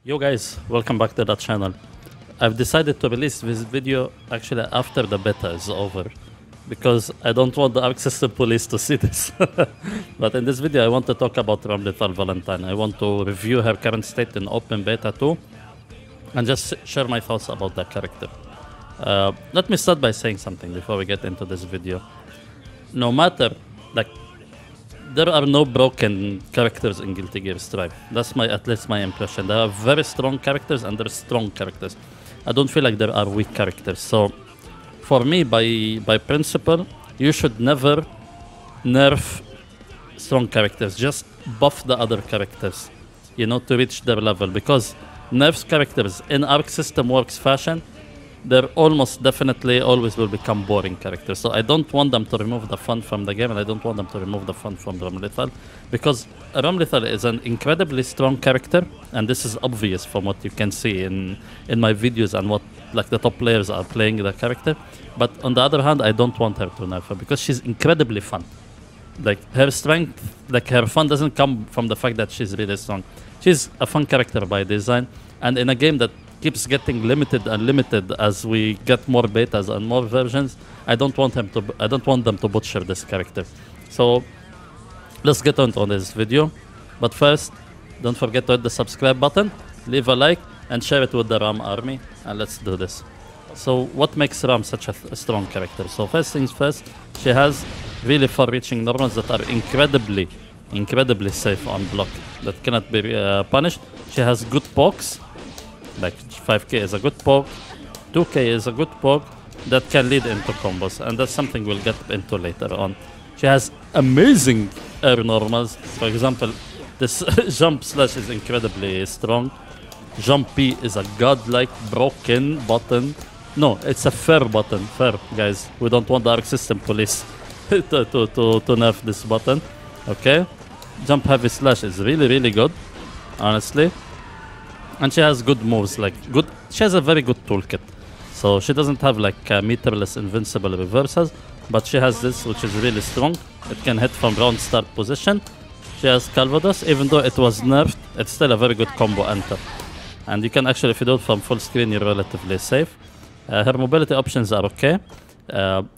Yo guys, welcome back to the channel. I've decided to release this video actually after the beta is over because I don't want the Arc System Police to see this. But in this video I want to talk about Ramlethal Valentine. I want to review her current state in open beta 2 and just share my thoughts about that character. Let me start by saying something before we get into this video. No matter, there are no broken characters in Guilty Gear Strive. That's at least my impression. There are very strong characters and there are strong characters. I don't feel like there are weak characters. So, for me, by principle, you should never nerf strong characters. Just buff the other characters, you know, to reach their level. Because nerfs characters in Arc System Works fashion, they're almost definitely always will become boring characters. So I don't want them to remove the fun from the game, and I don't want them to remove the fun from Ramlethal, because Ramlethal is an incredibly strong character, and this is obvious from what you can see in my videos and what the top players are playing the character. But on the other hand, I don't want her to nerf her because she's incredibly fun. Her strength, her fun doesn't come from the fact that she's really strong. She's a fun character by design, and in a game that keeps getting limited and limited as we get more betas and more versions, I don't want them to butcher this character. So let's get on to this video. But first, don't forget to hit the subscribe button, leave a like, and share it with the Ram army, and let's do this. So what makes Ram such a strong character? So first things first, she has really far-reaching normals that are incredibly safe on block, that cannot be punished. She has good pokes. 5k is a good poke, 2k is a good poke that can lead into combos, and that's something we'll get into later on. She has amazing air normals. For example, this jump slash is incredibly strong. Jump P is a godlike broken button. No, it's a fair button. Fair, guys. We don't want the Arc System Police to nerf this button. Okay. Jump Heavy Slash is really good, honestly. And she has good moves, she has a very good toolkit. So she doesn't have meterless invincible reversals, but she has this, which is really strong. It can hit from round start position. She has Calvados. Even though it was nerfed, it's still a very good combo enter. And you can actually, if you do it from full screen, you're relatively safe. Her mobility options are okay.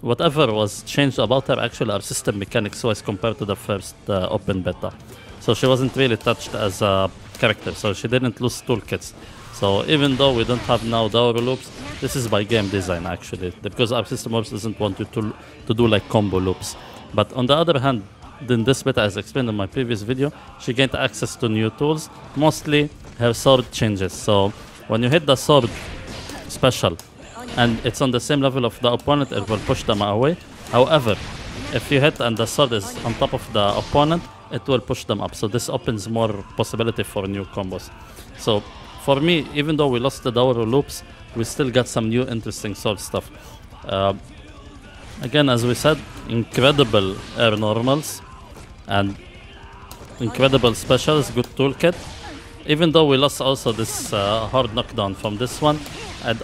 Whatever was changed about her actually are system mechanics wise compared to the first open beta. So she wasn't really touched as a character, so she didn't lose toolkits. So even though we don't have now Dowry loops, this is by game design actually, because our system doesn't want you to do combo loops. But on the other hand, in this beta, as explained in my previous video, she gained access to new tools. Mostly her sword changes, so when you hit the sword special and it's on the same level of the opponent, it will push them away. However, if you hit and the sword is on top of the opponent, it will push them up. So this opens more possibility for new combos. So for me, even though we lost the Dowry loops, we still got some new interesting sword stuff. Again, as we said, incredible air normals and incredible specials, good toolkit. Even though we lost also this hard knockdown from this one,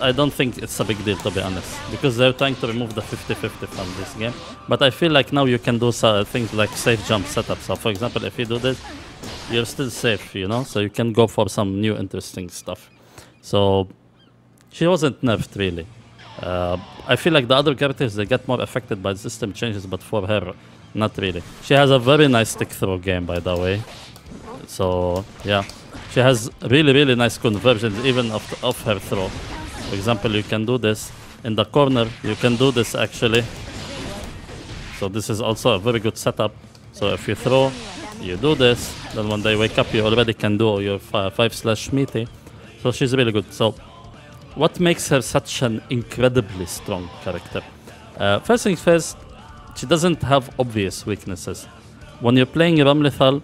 I don't think it's a big deal, to be honest, because they're trying to remove the 50-50 from this game. But I feel like now you can do things like safe jump setup. So for example, if you do this, you're still safe, you know, so you can go for some new interesting stuff. So she wasn't nerfed really. I feel like the other characters, they get more affected by the system changes, but for her, not really. She has a very nice stick throw game, by the way. So yeah, she has really nice conversions even of her throw. For example, you can do this in the corner. You can do this actually. So this is also a very good setup. So if you throw, you do this. Then when they wake up, you already can do your 5/meaty. So she's really good. So what makes her such an incredibly strong character? First things first, she doesn't have obvious weaknesses. When you're playing Ramlethal,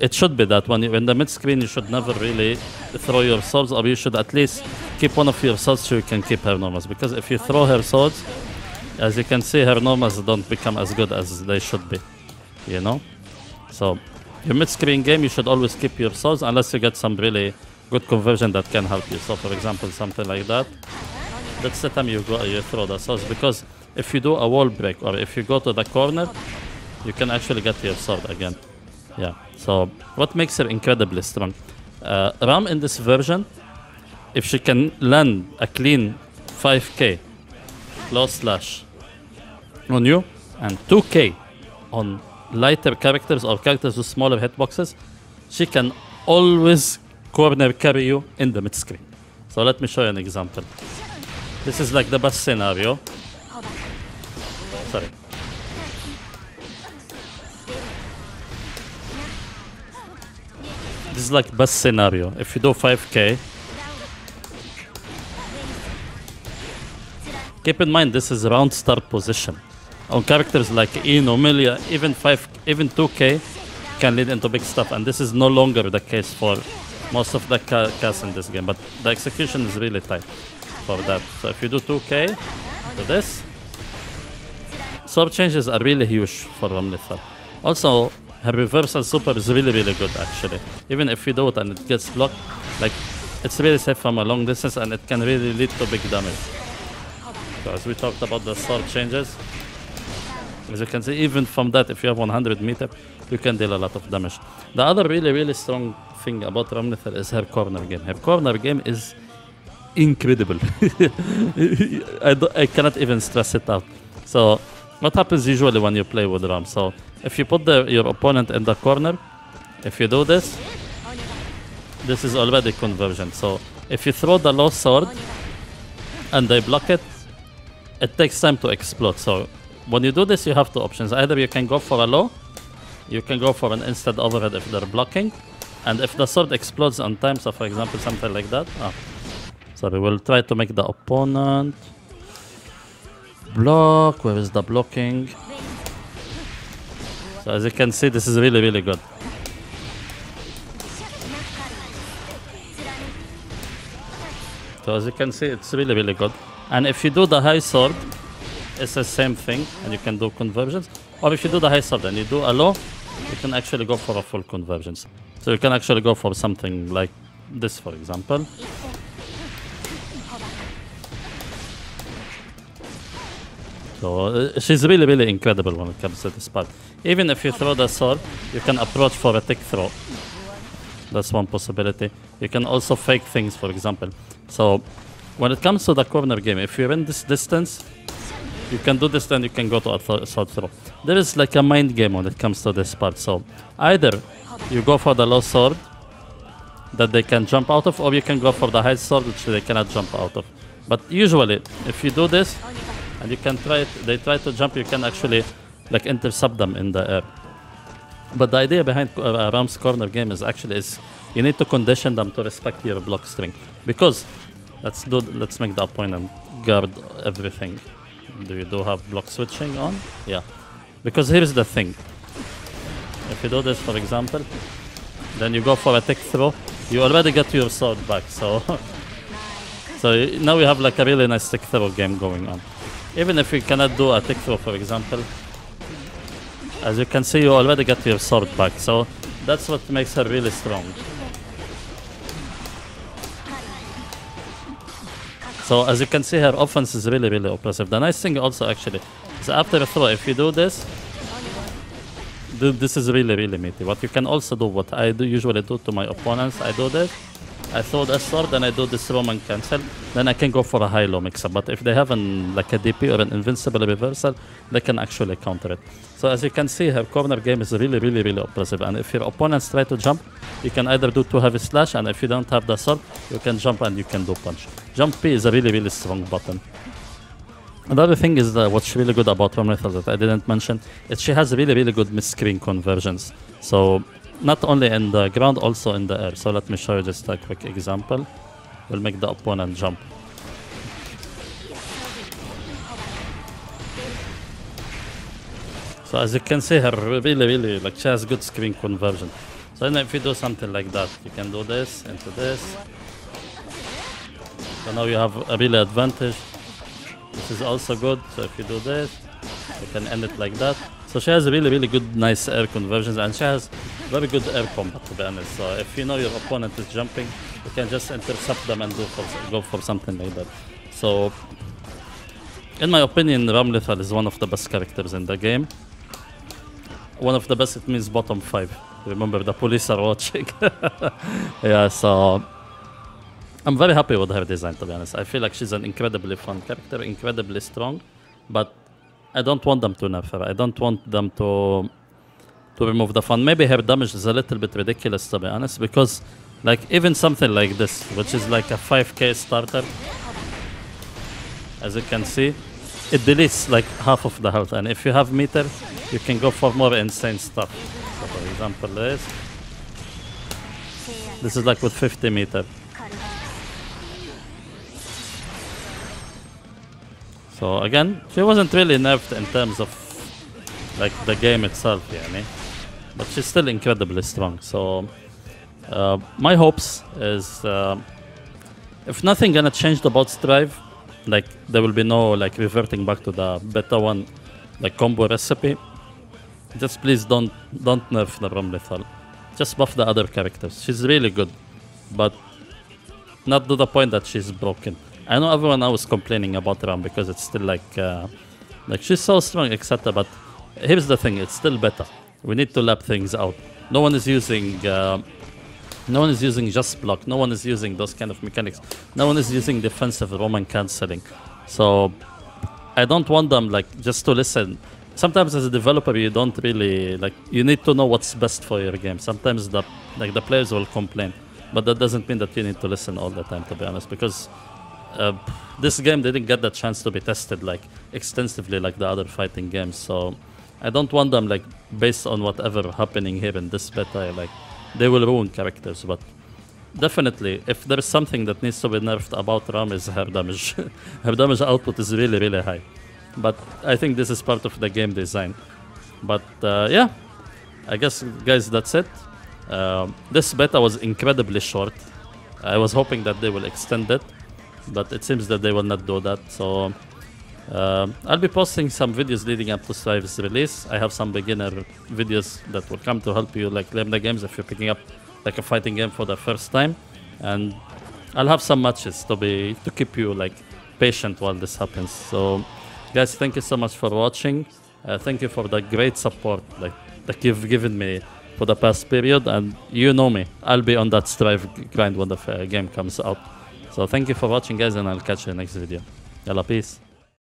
it should be that when you're in the mid screen, you should never really throw your swords, or you should at least keep one of your swords so you can keep her normals. Because if you throw her swords, as you can see, her normals don't become as good as they should be, you know? So your mid screen game, you should always keep your swords unless you get some really good conversion that can help you. So for example, something like that. That's the time you throw the swords, because if you do a wall break or if you go to the corner, you can actually get your sword again. Yeah, so what makes her incredibly strong? Ram in this version, if she can land a clean 5k close slash on you and 2k on lighter characters or characters with smaller hitboxes, she can always corner carry you in the mid screen. So let me show you an example. This is like the best scenario. Sorry. This is like best scenario. If you do 5k, keep in mind this is round start position. On characters like Ino, Milia, even 2k can lead into big stuff, and this is no longer the case for most of the casts in this game, but the execution is really tight for that. So if you do 2k to this, sword changes are really huge for Ramlethal. Also, her reversal super is really good actually. Even if you do it and it gets blocked, like it's really safe from a long distance and it can really lead to big damage. So as we talked about the sword changes, as you can see, even from that, if you have 100 meter, you can deal a lot of damage. The other really strong thing about Ramlethal is her corner game. Her corner game is incredible. I cannot even stress it out. So what happens usually when you play with Ram? So if you put your opponent in the corner, if you do this, this is already conversion. So if you throw the low sword and they block it, it takes time to explode. So when you do this, you have two options. Either you can go for a low, you can go for an instant overhead if they're blocking, and if the sword explodes on time, so for example something like that. Sorry, we'll try to make the opponent block. Where is the blocking? So as you can see, this is really good. So as you can see, it's really good. And if you do the high sword, it's the same thing, and you can do conversions. Or if you do the high sword and you do a low, you can actually go for a full conversion. So you can actually go for something like this, for example. So she's really incredible when it comes to this part. Even if you throw the sword, you can approach for a tick throw. That's one possibility. You can also fake things, for example. So when it comes to the corner game, if you're in this distance, you can do this, then you can go to a sword throw. There is like a mind game when it comes to this part. So either you go for the low sword that they can jump out of, or you can go for the high sword which they cannot jump out of. But usually, if you do this and you can try it, they try to jump, you can actually like intercept them in the air. But the idea behind Ram's corner game is actually you need to condition them to respect your block string, because let's make the opponent guard everything. Do you have block switching on? Yeah. Because here's the thing. If you do this, for example, then you go for a tick throw, you already get your sword back. So now we have like a really nice tick throw game going on. Even if you cannot do a tick throw, for example, as you can see, you already get your sword back. So that's what makes her really strong. So as you can see, her offense is really oppressive. The nice thing also actually is after a throw, if you do this, this is really meaty. What you can also do, what I usually do to my opponents, I do this, I throw the sword, then I do this Roman cancel, then I can go for a high-low mix-up. But if they have like a DP or an invincible reversal, they can actually counter it. So as you can see, her corner game is really oppressive. And if your opponents try to jump, you can either do 2 heavy slash, and if you don't have the sword, you can jump and you can do punch. Jump P is a really strong button. Another thing is what's really good about Ramlethal that I didn't mention is she has really good mid-screen conversions. So not only in the ground, also in the air. So let me show you just a quick example. We'll make the opponent jump. So as you can see, her really like she has good screen conversion. So then if you do something like that, you can do this into this. So now you have a really advantage. This is also good. So if you do this, you can end it like that. So she has really good, nice air conversions, and she has very good air combat, to be honest. So if you know your opponent is jumping, you can just intercept them and go for something like that. So in my opinion, Ramlethal is one of the best characters in the game. One of the best, it means bottom 5. Remember, the police are watching. Yeah, so I'm very happy with her design, to be honest. I feel like she's an incredibly fun character, incredibly strong, but I don't want them to nerf her. I don't want them to remove the fun. Maybe her damage is a little bit ridiculous, to be honest, because like even something like this, which is like a 5k starter, as you can see, it deletes like half of the health, and if you have meter, you can go for more insane stuff. So for example, this is like with 50 meter. So again, she wasn't really nerfed in terms of like the game itself, but she's still incredibly strong. So my hopes is if nothing gonna change about Strive, like there will be no like reverting back to the beta one like combo recipe. Just please don't nerf the Rom Lethal. Just buff the other characters. She's really good, but not to the point that she's broken. I know everyone now is complaining about Ram because it's still like she's so strong, etc. But here's the thing: it's still beta. We need to lap things out. No one is using just block. No one is using those kind of mechanics. No one is using defensive Roman cancelling. So I don't want them like just to listen. Sometimes as a developer, you don't really like. You need to know what's best for your game. Sometimes the players will complain, but that doesn't mean that you need to listen all the time. To be honest, because this game didn't get the chance to be tested like extensively like the other fighting games. So I don't want them like based on whatever happening here in this beta, like they will ruin characters. But definitely, if there's something that needs to be nerfed about Ram is her damage. Her damage output is really, really high. But I think this is part of the game design. But yeah, I guess guys, that's it. This beta was incredibly short. I was hoping that they will extend it, but it seems that they will not do that. So I'll be posting some videos leading up to Strive's release. I have some beginner videos that will come to help you like learn the games if you're picking up like a fighting game for the first time, and I'll have some matches to keep you like patient while this happens. So guys, thank you so much for watching. Thank you for the great support like that you've given me for the past period, and you know me, I'll be on that Strive grind when the game comes out. So thank you for watching guys, and I'll catch you in the next video. Yalla, peace.